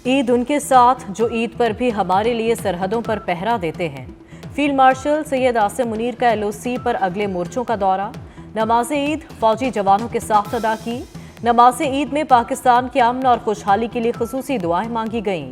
عید ان کے ساتھ جو عید پر بھی ہمارے لیے سرحدوں پر پہرا دیتے ہیں۔ فیلڈ مارشل سید عاصم منیر کا LOC پر اگلے مورچوں کا دورہ۔ نماز عید فوجی جوانوں کے ساتھ ادا کی۔ نماز عید میں پاکستان کے امن اور خوشحالی کے لیے خصوصی دعائیں مانگی گئیں۔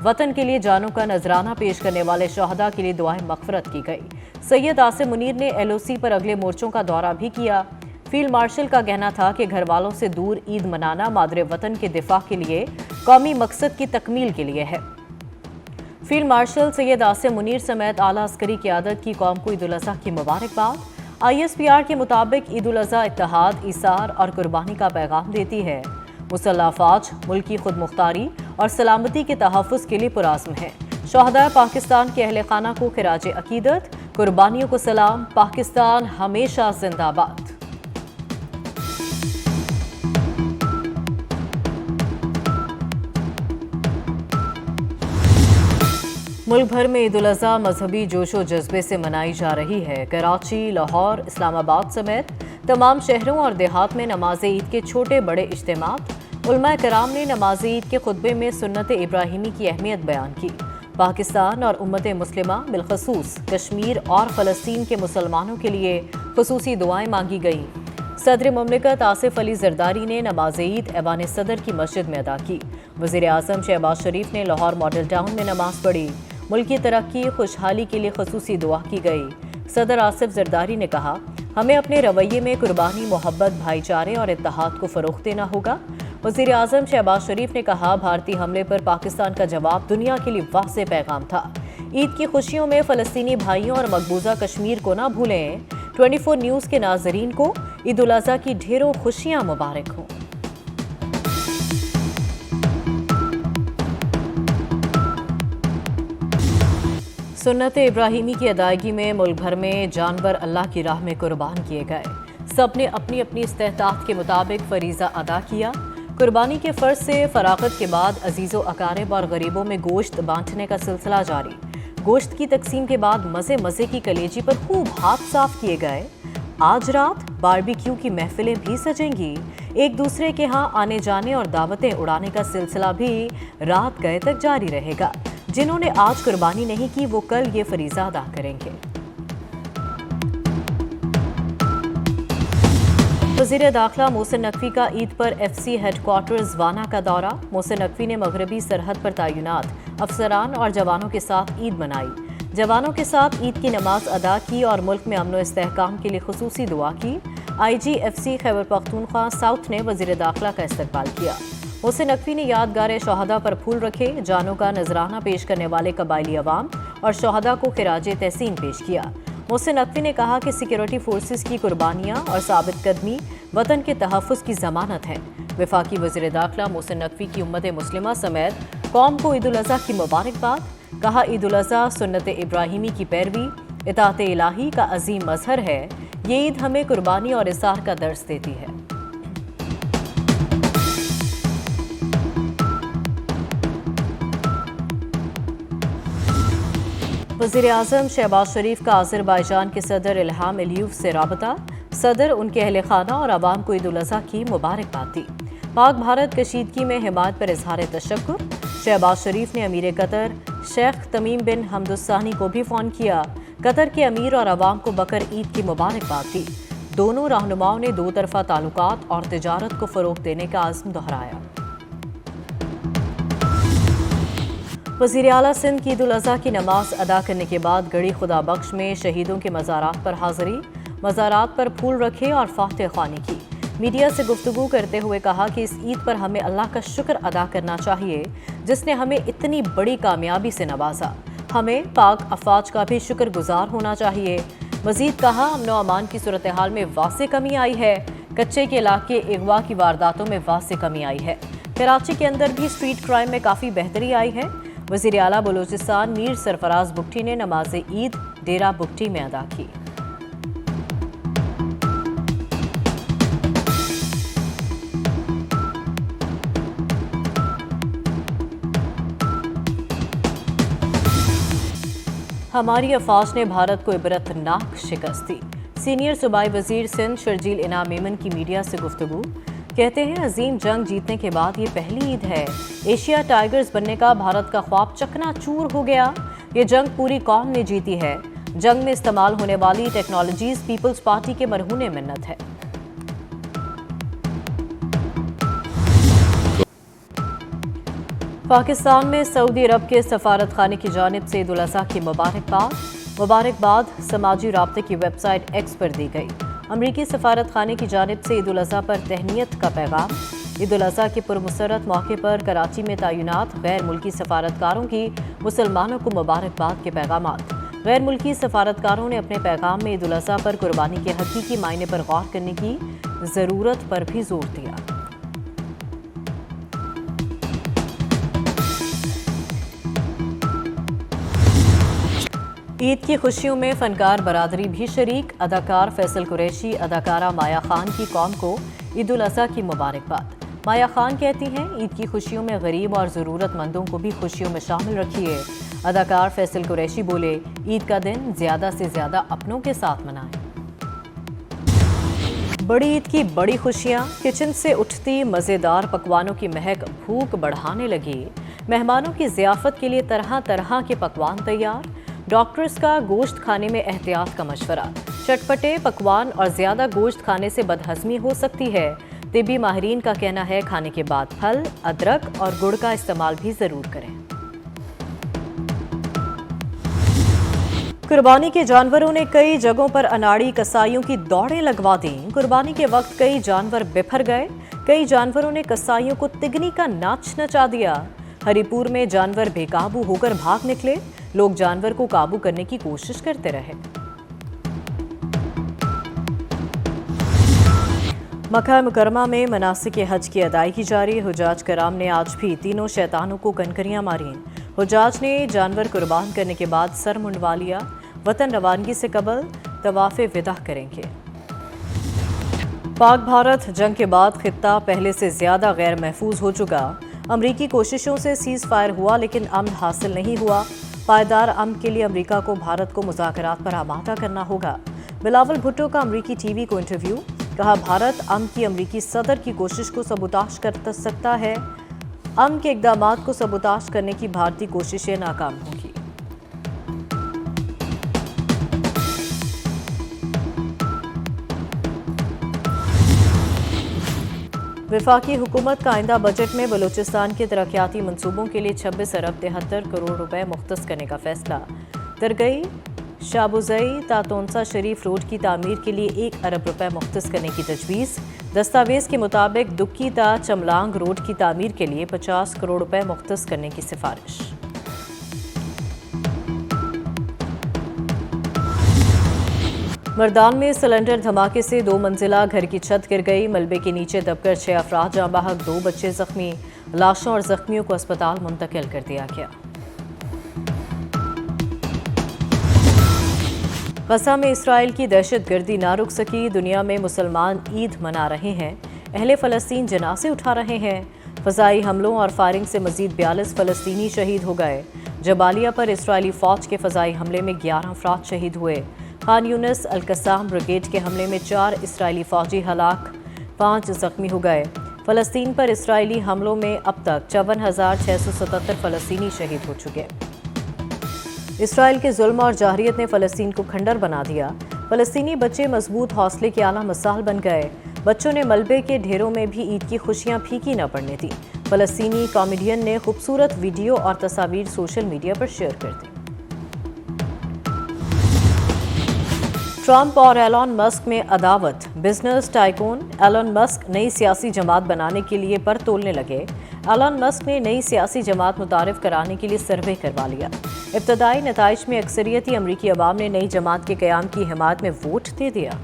وطن کے لیے جانوں کا نذرانہ پیش کرنے والے شہداء کے لیے دعائیں مغفرت کی گئی۔ سید عاصم منیر نے LOC پر اگلے مورچوں کا دورہ بھی کیا۔ فیلڈ مارشل کا کہنا تھا کہ گھر والوں سے دور عید منانا مادر وطن کے دفاع کے لیے قومی مقصد کی تکمیل کے لیے ہے۔ فیلڈ مارشل سید عاصم منیر سمیت اعلیٰ عسکری قیادت کی قوم کو عید الاضحیٰ کی مبارکباد۔ ISPR کے مطابق عید الاضحیٰ اتحاد، ایثار اور قربانی کا پیغام دیتی ہے۔ مسلح افواج ملک کی خود مختاری اور سلامتی کے تحفظ کے لیے پرعزم ہیں۔ شہدائے پاکستان کے اہل خانہ کو خراج عقیدت، قربانیوں کو سلام۔ پاکستان ہمیشہ زندہ باد۔ ملک بھر میں عید الاضحیٰ مذہبی جوش و جذبے سے منائی جا رہی ہے۔ کراچی، لاہور، اسلام آباد سمیت تمام شہروں اور دیہات میں نماز عید کے چھوٹے بڑے اجتماعات۔ علماء کرام نے نماز عید کے خطبے میں سنت ابراہیمی کی اہمیت بیان کی۔ پاکستان اور امت مسلمہ بالخصوص کشمیر اور فلسطین کے مسلمانوں کے لیے خصوصی دعائیں مانگی گئیں۔ صدر مملکت آصف علی زرداری نے نماز عید ایوان صدر کی مسجد میں ادا کی۔ وزیر اعظم شہباز شریف نے لاہور ماڈل ٹاؤن میں نماز پڑھی۔ ملک کی ترقی خوشحالی کے لیے خصوصی دعا کی گئی۔ صدر آصف زرداری نے کہا، ہمیں اپنے رویے میں قربانی، محبت، بھائی چارے اور اتحاد کو فروغ دینا ہوگا۔ وزیر اعظم شہباز شریف نے کہا، بھارتی حملے پر پاکستان کا جواب دنیا کے لیے واضح پیغام تھا۔ عید کی خوشیوں میں فلسطینی بھائیوں اور مقبوضہ کشمیر کو نہ بھولیں۔ 24 نیوز کے ناظرین کو عید الاضحیٰ کی ڈھیروں خوشیاں مبارک ہوں۔ سنت ابراہیمی کی ادائیگی میں ملک بھر میں جانور اللہ کی راہ میں قربان کیے گئے۔ سب نے اپنی اپنی استطاعت کے مطابق فریضہ ادا کیا۔ قربانی کے فرض سے فراغت کے بعد عزیز و اقارب اور غریبوں میں گوشت بانٹنے کا سلسلہ جاری۔ گوشت کی تقسیم کے بعد مزے مزے کی کلیجی پر خوب ہاتھ صاف کیے گئے۔ آج رات باربیکیو کی محفلیں بھی سجیں گی۔ ایک دوسرے کے ہاں آنے جانے اور دعوتیں اڑانے کا سلسلہ بھی رات گئے تک جاری رہے گا۔ جنہوں نے آج قربانی نہیں کی وہ کل یہ فریضہ ادا کریں گے۔ وزیر داخلہ محسن نقوی کا عید پر FC ہیڈ کوارٹرز وانا کا دورہ۔ محسن نقوی نے مغربی سرحد پر تعینات افسران اور جوانوں کے ساتھ عید منائی۔ جوانوں کے ساتھ عید کی نماز ادا کی اور ملک میں امن و استحکام کے لیے خصوصی دعا کی۔ IG FC Khyber Pakhtunkhwa south نے وزیر داخلہ کا استقبال کیا۔ محسن نقوی نے یادگار شہداء پر پھول رکھے، جانوں کا نذرانہ پیش کرنے والے قبائلی عوام اور شہداء کو خراج تحسین پیش کیا۔ محسن نقوی نے کہا کہ سیکیورٹی فورسز کی قربانیاں اور ثابت قدمی وطن کے تحفظ کی ضمانت ہے۔ وفاقی وزیر داخلہ محسن نقوی کی امت مسلمہ سمیت قوم کو عید الاضحیٰ کی مبارکباد۔ کہا، عید الاضحیٰ سنت ابراہیمی کی پیروی، اطاعت الہی کا عظیم مظہر ہے۔ یہ عید ہمیں قربانی اور اثار کا درس دیتی ہے۔ وزیر اعظم شہباز شریف کا آذربائیجان کے صدر الہام علیوف سے رابطہ۔ صدر ان کے اہل خانہ اور عوام کو عید الاضحیٰ کی مبارکباد دی۔ پاک بھارت کشیدگی میں حمایت پر اظہار تشکر۔ شہباز شریف نے امیر قطر شیخ تمیم بن حمد الثانی کو بھی فون کیا۔ قطر کے امیر اور عوام کو بقر عید کی مبارکباد دی۔ دونوں رہنماؤں نے دو طرفہ تعلقات اور تجارت کو فروغ دینے کا عزم دہرایا۔ وزیر اعلیٰ سندھ کی عید الاضحیٰ کی نماز ادا کرنے کے بعد گڑھی خدا بخش میں شہیدوں کے مزارات پر حاضری، مزارات پر پھول رکھے اور فاتح خوانی کی۔ میڈیا سے گفتگو کرتے ہوئے کہا کہ اس عید پر ہمیں اللہ کا شکر ادا کرنا چاہیے جس نے ہمیں اتنی بڑی کامیابی سے نوازا۔ ہمیں پاک افواج کا بھی شکر گزار ہونا چاہیے۔ مزید کہا، امن و امان کی صورتحال میں واضح کمی آئی ہے۔ کچے کے علاقے اغوا کی وارداتوں میں واضح کمی آئی ہے۔ کراچی کے اندر بھی اسٹریٹ کرائم میں کافی بہتری آئی ہے۔ وزیر اعلیٰ بلوچستان میر سرفراز بگٹی نے نماز عید ڈیرہ بگٹی میں ادا کی۔ ہماری افواج نے بھارت کو عبرتناک شکست دی۔ سینئر صوبائی وزیر سندھ شرجیل انعام میمن کی میڈیا سے گفتگو۔ कहते हैं अजीम जंग जीतने के बाद ये पहली ईद है। एशिया टाइगर्स बनने का भारत का ख्वाब चकनाचूर हो गया। ये जंग पूरी कौम ने जीती है। जंग में इस्तेमाल होने वाली टेक्नोलॉजीज पीपल्स पार्टी के मरहूने मिन्नत है। पाकिस्तान में सऊदी अरब के सफारत खाने की जानिब से ईद उल अज़हा की मुबारकबाद समाजी राब्ते की वेबसाइट एक्स पर दी गई। अमरीकी सफारत खाने की जानिब से ईद उल अज़हा पर तहनीत का पैगाम। ईद उल अज़हा के पुरमसरत मौके पर कराची में तैनात गैर मुल्की सफारतकारों की मुसलमानों को मुबारकबाद के पैगामात। गैर मुल्की सफारतकारों ने अपने पैगाम में ईद उल अज़हा पर कुर्बानी के हकीकी मायने पर गौर करने की ज़रूरत पर भी जोर दिया। ईद की खुशियों में फनकार बरादरी भी शरीक। अदाकार फैसल कुरैशी, अदाकारा माया खान की कौम को ईद उल अज़हा की मुबारकबाद। माया खान कहती हैं, ईद की खुशियों में गरीब और ज़रूरतमंदों को भी खुशियों में शामिल रखिए। अदाकार फैसल कुरैशी बोले, ईद का दिन ज़्यादा से ज़्यादा अपनों के साथ मनाएं। बड़ी ईद की बड़ी खुशियाँ। किचन से उठती मज़ेदार पकवानों की महक भूख बढ़ाने लगी। मेहमानों की ज़ियाफ़त के लिए तरह तरह के पकवान तैयार। डॉक्टर्स का गोश्त खाने में एहतियात का मशवरा। चटपटे पकवान और ज़्यादा गोश्त खाने से बदहज़मी हो सकती है। तिब्बी माहिरीन का कहना है, खाने के बाद फल, अदरक और गुड़ का इस्तेमाल भी ज़रूर करें। कुर्बानी के जानवरों ने कई जगहों पर अनाड़ी कसाईयों की दौड़ें लगवा दी। कुर्बानी के वक्त कई जानवर बिफर गए। कई जानवरों ने कसाईयों को तिगनी का नाच नचा दिया। हरिपुर में जानवर बेकाबू होकर भाग निकले। लोग जानवर को काबू करने की कोशिश करते रहे। मक्का मुकरमा में मनासिक हज की अदायगी जारी। हुजाज कराम ने आज भी तीनों शैतानों को कनकरियां मारी। हुजाज ने जानवर कुर्बान करने के बाद सर मुंडवा लिया। वतन रवानगी से कबल तवाफ़े विदा करेंगे। पाक भारत जंग के बाद खित्ता पहले से ज्यादा गैर महफूज हो चुका। अमरीकी कोशिशों से सीज फायर हुआ लेकिन अमन हासिल नहीं हुआ। पायदार अमन के लिए अमरीका को भारत को मुज़ाकरात पर आमादा करना होगा। बिलावल भुट्टो का अमरीकी टीवी को इंटरव्यू। कहा, भारत अमन की अमरीकी सदर की कोशिश को सबूताश कर सकता है। अमन के इक़दामात को सबूताश करने की भारतीय कोशिशें नाकाम होंगी। वफाकी हुकूमत का आइंदा बजट में बलूचिस्तान के तरक्याती मनसूबों के लिए 26 अरब 73 करोड़ रुपए मुख्तस करने का फैसला। तरगई शाबुजई तातोंसा शरीफ रोड की तामीर के लिए 1 अरब रुपए मुख्तस करने की तजवीज़। दस्तावेज़ के मुताबिक दुक्की ता चमलांग रोड की तामीर के लिए 50 करोड़ रुपए मुख्तस करने की सिफारिश। मर्दान में सिलेंडर धमाके से 2 मंजिला घर की छत गिर गई। मलबे के नीचे दबकर 6 अफराद जाँ बहक, 2 बच्चे जख्मी। लाशों और जख्मियों को अस्पताल मुंतकिल कर दिया गया। गजा में इसराइल की दहशतगर्दी ना रुक सकी। दुनिया में मुसलमान ईद मना रहे हैं। अहले फ़लस्तीन जनासे उठा रहे हैं। फ़ज़ाई हमलों और फायरिंग से मज़ीद 42 फ़लस्तीनी शहीद हो गए। जबालिया पर इसराइली फ़ौज के फ़ज़ाई हमले में 11 अफराद शहीद हुए। खान यूनिस अल-कसाम ब्रिगेड के हमले में 4 इसराइली फ़ौजी हलाक, 5 ज़ख्मी हो गए। फ़लस्तीन पर इसराइली हमलों में अब तक 54,677 फ़लस्तीनी शहीद हो चुके। इसराइल के जुल्म और जाहरियत ने फ़लस्तीन को खंडर बना दिया। फ़लस्तीनी बच्चे मजबूत हौसले के आला मिसाल बन गए। बच्चों ने मलबे के ढेरों में भी ईद की खुशियां फीकी न पड़ने दी। फ़लस्तीनी कॉमेडियन ने खूबसूरत वीडियो और तस्वीर सोशल मीडिया पर शेयर कर दी। ट्रंप और एलन मस्क में अदावत। बिजनेस टाइकून एलन मस्क नई सियासी जमात बनाने के लिए पर तोलने लगे। एलन मस्क ने नई सियासी जमात मुतारिफ कराने के लिए सर्वे करवा लिया। इब्तदाई नताइज में अक्सरियती अमरीकी अवाम ने नई जमात के क़याम की हिमायत में वोट दे दिया।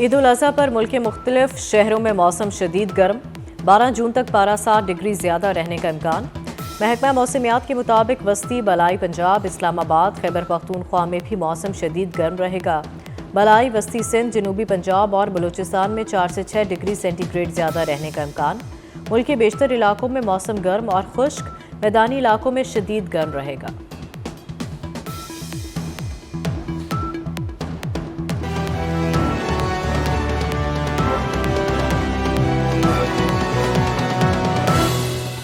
ईद उल अज़हा पर मुल्क के मुख्तलिफ शहरों में मौसम शदीद गर्म। 12 जून तक पारा 7 डिग्री ज़्यादा रहने का इम्कान। महकमा मौसमियात के मुताबिक वस्ती बलाई पंजाब, इस्लामाबाद, खैबर पख्तूनख्वा में भी मौसम शदीद गर्म रहेगा। बलाई, वस्ती सिंध, जनूबी पंजाब और बलूचिस्तान में 4 से 6 डिग्री सेंटीग्रेड ज़्यादा रहने का इम्कान। मुल्क के बेशतर इलाकों में मौसम गर्म और खुश्क, मैदानी इलाकों में शदीद गर्म रहेगा।